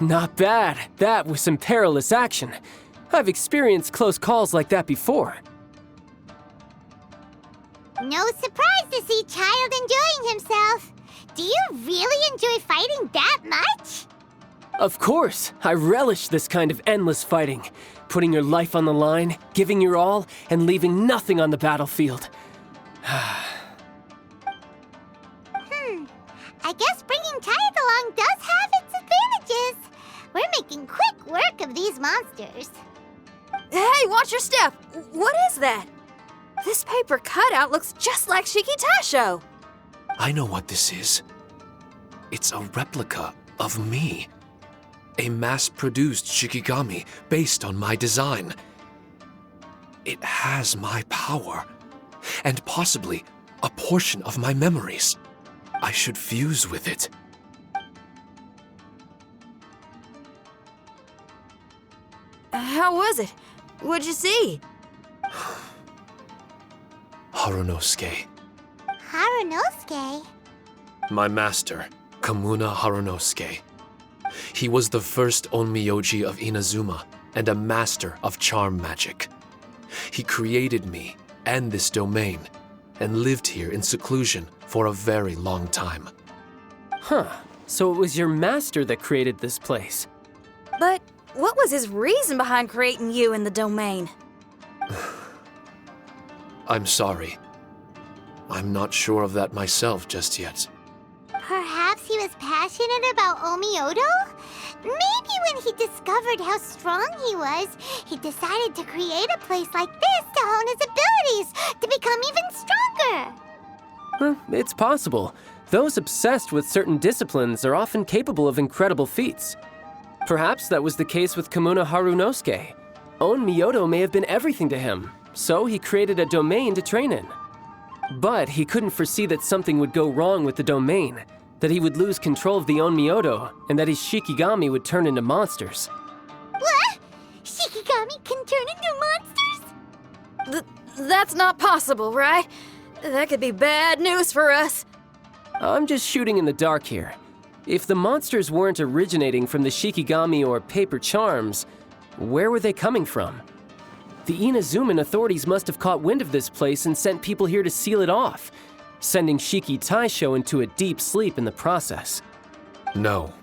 Not bad. That was some perilous action. I've experienced close calls like that before. No surprise to see Child enjoying himself. Do you really enjoy fighting that much? Of course, I relish this kind of endless fighting. Putting your life on the line, giving your all, and leaving nothing on the battlefield. I guess bringing Child along does have its advantages. We're making quick work of these monsters. Hey, watch your step! What is that? This paper cutout looks just like Shiki Taisho. I know what this is. It's a replica of me. A mass-produced Shikigami based on my design. It has my power, and possibly a portion of my memories. I should fuse with it. How was it? What'd you see? Harunosuke. Harunosuke? My master, Kamuna Harunosuke. He was the first Onmyoji of Inazuma and a master of charm magic. He created me and this domain and lived here in seclusion for a very long time. Huh, so it was your master that created this place. But what was his reason behind creating you in the domain? I'm sorry. I'm not sure of that myself just yet. Perhaps he was passionate about Omiodo? Maybe when he discovered how strong he was, he decided to create a place like this to hone his abilities, to become even stronger. It's possible. Those obsessed with certain disciplines are often capable of incredible feats. Perhaps that was the case with Kamuna Harunosuke. Onmyodo may have been everything to him, so he created a domain to train in. But he couldn't foresee that something would go wrong with the domain, that he would lose control of the Onmyodo, and that his Shikigami would turn into monsters. What? Shikigami can turn into monsters? That's not possible, right? That could be bad news for us. I'm just shooting in the dark here. If the monsters weren't originating from the Shikigami or paper charms, where were they coming from? The Inazuman authorities must have caught wind of this place and sent people here to seal it off, sending Shiki Taisho into a deep sleep in the process. No.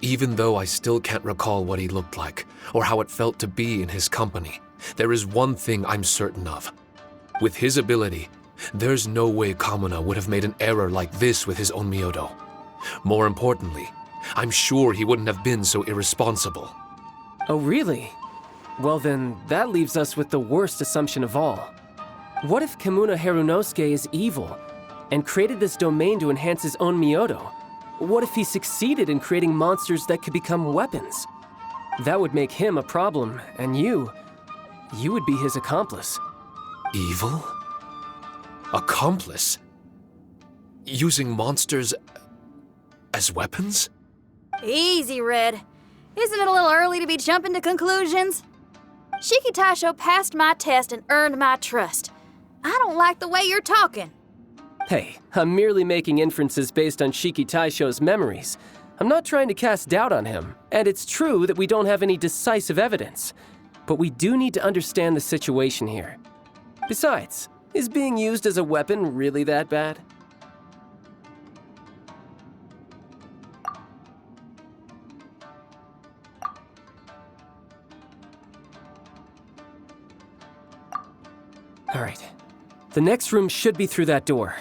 Even though I still can't recall what he looked like, or how it felt to be in his company, there is one thing I'm certain of. With his ability, there's no way Kamuna would have made an error like this with his Onmyodo. More importantly, I'm sure he wouldn't have been so irresponsible. Oh, really? Well then, that leaves us with the worst assumption of all. What if Kamuna Harunosuke is evil and created this domain to enhance his own Myoto? What if he succeeded in creating monsters that could become weapons? That would make him a problem, and you would be his accomplice. Evil? Accomplice? Using monsters as weapons? Easy, Red. Isn't it a little early to be jumping to conclusions? Shiki Taisho passed my test and earned my trust. I don't like the way you're talking. Hey, I'm merely making inferences based on Shiki Taisho's memories. I'm not trying to cast doubt on him, and it's true that we don't have any decisive evidence. But we do need to understand the situation here. Besides, is being used as a weapon really that bad? All right. The next room should be through that door.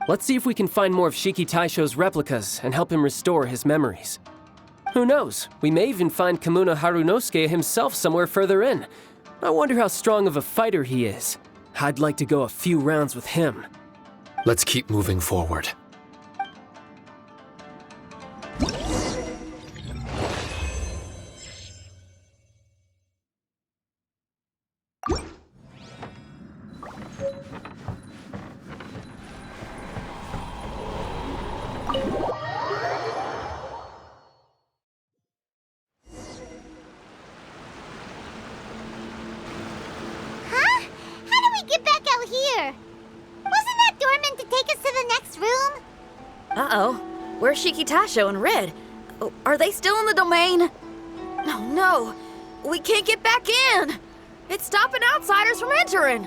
Let's see if we can find more of Shiki Taisho's replicas and help him restore his memories. Who knows? We may even find Kamuna Harunosuke himself somewhere further in. I wonder how strong of a fighter he is. I'd like to go a few rounds with him. Let's keep moving forward. Uh-oh. Where's Shiki Taisho and Red? Oh, are they still in the domain? Oh no, we can't get back in. It's stopping outsiders from entering.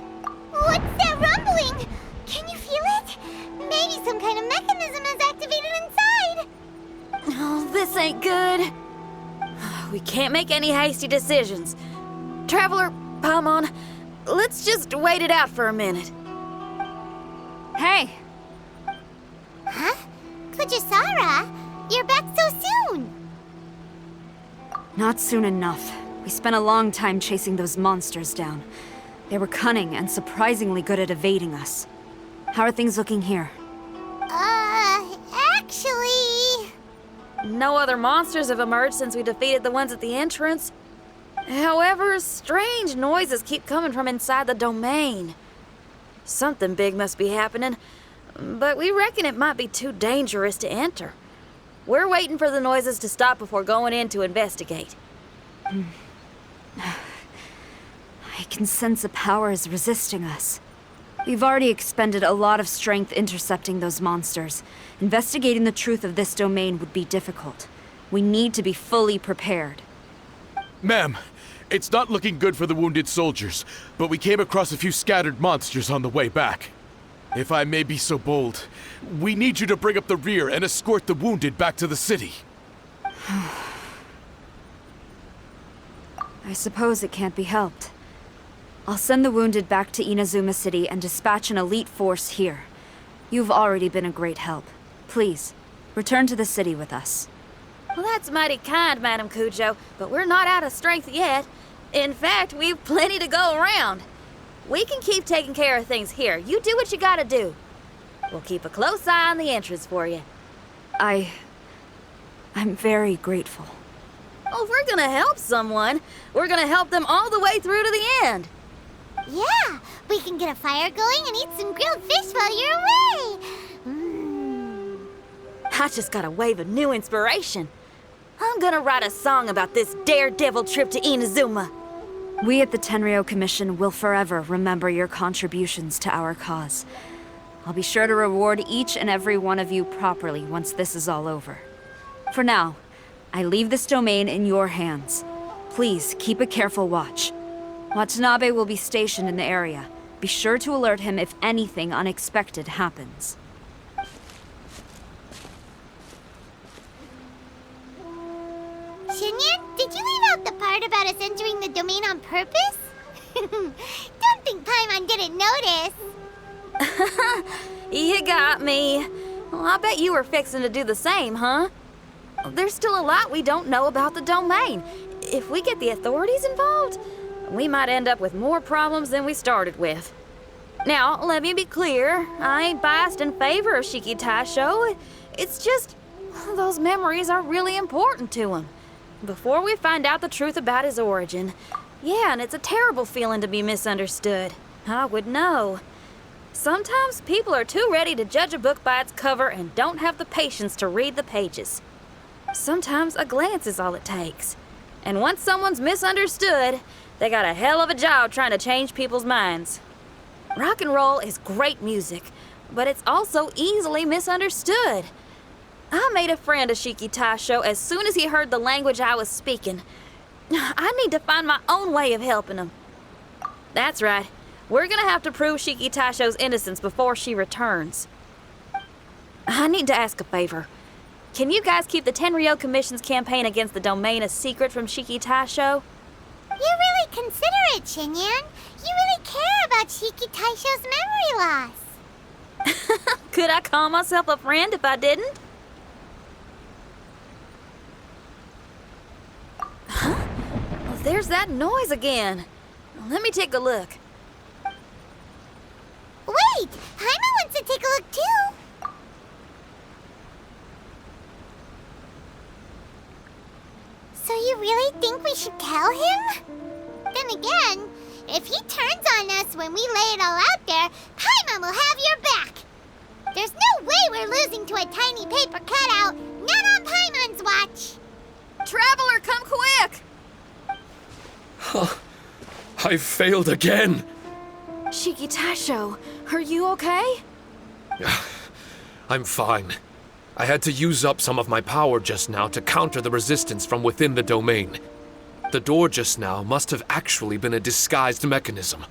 What's that rumbling? Can you feel it? Maybe some kind of mechanism is activated inside. Oh, this ain't good. We can't make any hasty decisions. Traveler, Paimon, let's just wait it out for a minute. Hey, Huh? Kujisara, you're back so soon. not soon enough. We spent a long time chasing those monsters down. They were cunning and surprisingly good at evading us. How are things looking here? Actually... No other monsters have emerged since we defeated the ones at the entrance. However, strange noises keep coming from inside the domain. Something big must be happening, but we reckon it might be too dangerous to enter. We're waiting for the noises to stop before going in to investigate. I can sense a power is resisting us. We've already expended a lot of strength intercepting those monsters. Investigating the truth of this domain would be difficult. We need to be fully prepared. Ma'am, it's not looking good for the wounded soldiers, but we came across a few scattered monsters on the way back. If I may be so bold, we need you to bring up the rear and escort the wounded back to the city. I suppose it can't be helped. I'll send the wounded back to Inazuma City and dispatch an elite force here. You've already been a great help. Please, return to the city with us. Well, that's mighty kind, Madam Cujo, but we're not out of strength yet. In fact, we've plenty to go around. We can keep taking care of things here. You do what you gotta do. We'll keep a close eye on the entrance for you. I'm very grateful. Oh, if we're gonna help someone, we're gonna help them all the way through to the end. Yeah, we can get a fire going and eat some grilled fish while you're away. I just got a wave of new inspiration. I'm gonna write a song about this daredevil trip to Inazuma. We at the Tenryou Commission will forever remember your contributions to our cause. I'll be sure to reward each and every one of you properly once this is all over. For now, I leave this domain in your hands. Please keep a careful watch. Watanabe will be stationed in the area. Be sure to alert him if anything unexpected happens. Shinyan, did you leave out the part about us entering the domain on purpose? Don't think Paimon didn't notice. You got me. Well, I bet you were fixing to do the same, huh? There's still a lot we don't know about the domain. If we get the authorities involved, we might end up with more problems than we started with. Now, let me be clear. I ain't biased in favor of Shiki Taisho. It's just, those memories are really important to him. Before we find out the truth about his origin. Yeah, and it's a terrible feeling to be misunderstood. I would know. Sometimes people are too ready to judge a book by its cover and don't have the patience to read the pages. Sometimes a glance is all it takes. And once someone's misunderstood, they got a hell of a job trying to change people's minds. Rock and roll is great music, but it's also easily misunderstood. I made a friend of Shiki Taisho as soon as he heard the language I was speaking. I need to find my own way of helping him. That's right. We're gonna have to prove Shiki Taisho's innocence before she returns. I need to ask a favor. Can you guys keep the Tenryou Commission's campaign against the domain a secret from Shiki Taisho? You're really considerate, Shinyan. You really care about Shiki Taisho's memory loss. Could I call myself a friend if I didn't? Huh? Well, there's that noise again. Let me take a look. Wait, Paimon wants to take a look too. So you really think we should tell him? Then again, if he turns on us when we lay it all out there, Paimon will have your back. There's no way we're losing to a tiny paper cutout, not on Paimon's watch. Traveler, come quick! I failed again. Shiki Taisho, are you okay? I'm fine. I had to use up some of my power just now to counter the resistance from within the domain. The door just now must have actually been a disguised mechanism.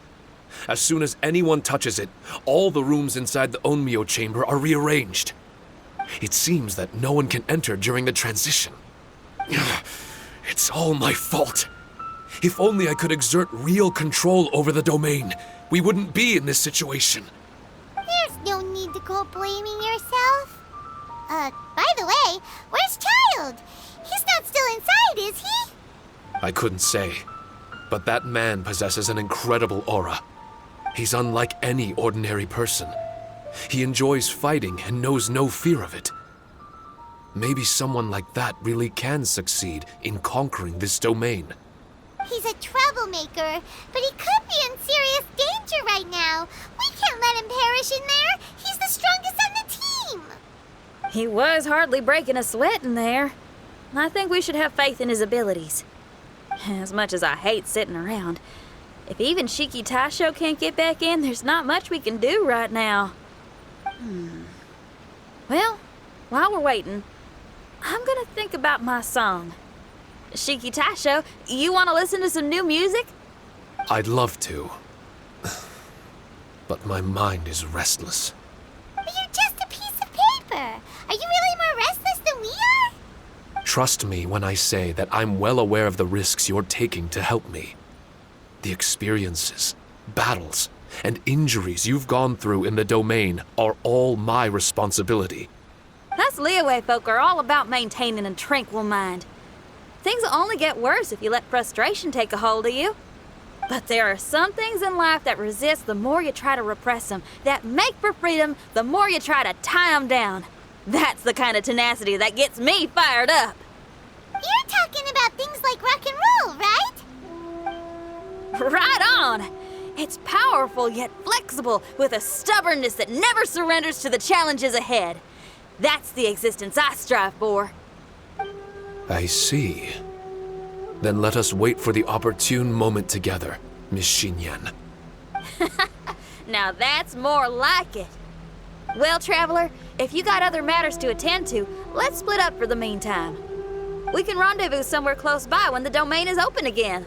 As soon as anyone touches it, all the rooms inside the Onmyo chamber are rearranged. It seems that no one can enter during the transition. It's all my fault. If only I could exert real control over the domain, we wouldn't be in this situation. There's no need to go blaming yourself. By the way, where's Child? He's not still inside, is he? I couldn't say, but that man possesses an incredible aura. He's unlike any ordinary person. He enjoys fighting and knows no fear of it. Maybe someone like that really can succeed in conquering this domain. He's a troublemaker, but he could be in serious danger right now. We can't let him perish in there. He's the strongest on the team. He was hardly breaking a sweat in there. I think we should have faith in his abilities. As much as I hate sitting around, if even Shiki Taisho can't get back in, there's not much we can do right now. Well, while we're waiting, I'm gonna think about my song. Shiki Taisho, you want to listen to some new music? I'd love to. But my mind is restless. But you're just a piece of paper. Are you really more restless than we are? Trust me when I say that I'm well aware of the risks you're taking to help me. The experiences, battles, and injuries you've gone through in the domain are all my responsibility. Us Liyue folk are all about maintaining a tranquil mind. Things will only get worse if you let frustration take a hold of you. But there are some things in life that resist the more you try to repress them, that make for freedom the more you try to tie them down. That's the kind of tenacity that gets me fired up. You're talking about things like rock and roll, right? Right on! It's powerful yet flexible, with a stubbornness that never surrenders to the challenges ahead. That's the existence I strive for. I see. Then let us wait for the opportune moment together, Miss Xinyan. Now that's more like it. Well, Traveler, if you got other matters to attend to, let's split up for the meantime. We can rendezvous somewhere close by when the domain is open again.